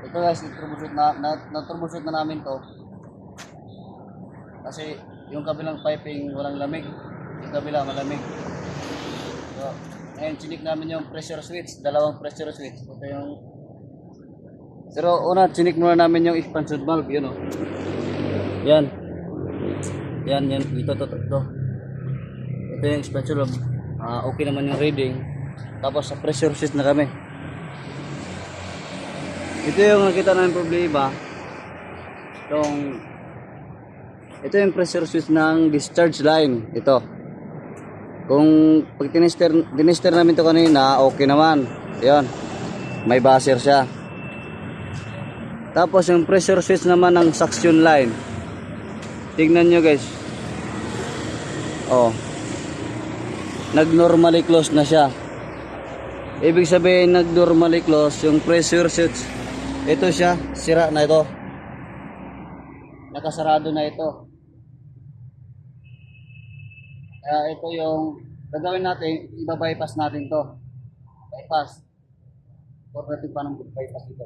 Ito guys, na-troubleshoot na namin to. Kasi yung kabilang piping walang lamig. Yung kabila malamig. So, ngayon chinik namin yung pressure switch. Dalawang pressure switch. Ito yung... Pero una, chinik muna namin yung expansion valve. Yun o. Yan. Yan. Ito. Ito yung expansion valve. Okay naman yung reading. Tapos sa pressure switch na kami. Ito yung nakita namin problema. Ito yung pressure switch ng discharge line. Ito. Kung pag dinister namin ito kanina, okay naman. Ayan. May buzzer siya. Tapos yung pressure switch naman ng suction line. Tignan nyo guys. Oh. Nag-normally close na siya. Ibig sabihin nag-normally close yung pressure switch. Ito siya, sira na ito. Nakasarado na ito. Kaya ito yung gagawin natin, iba-bypass natin to. Bypass. Or natin pa ng bypass ito.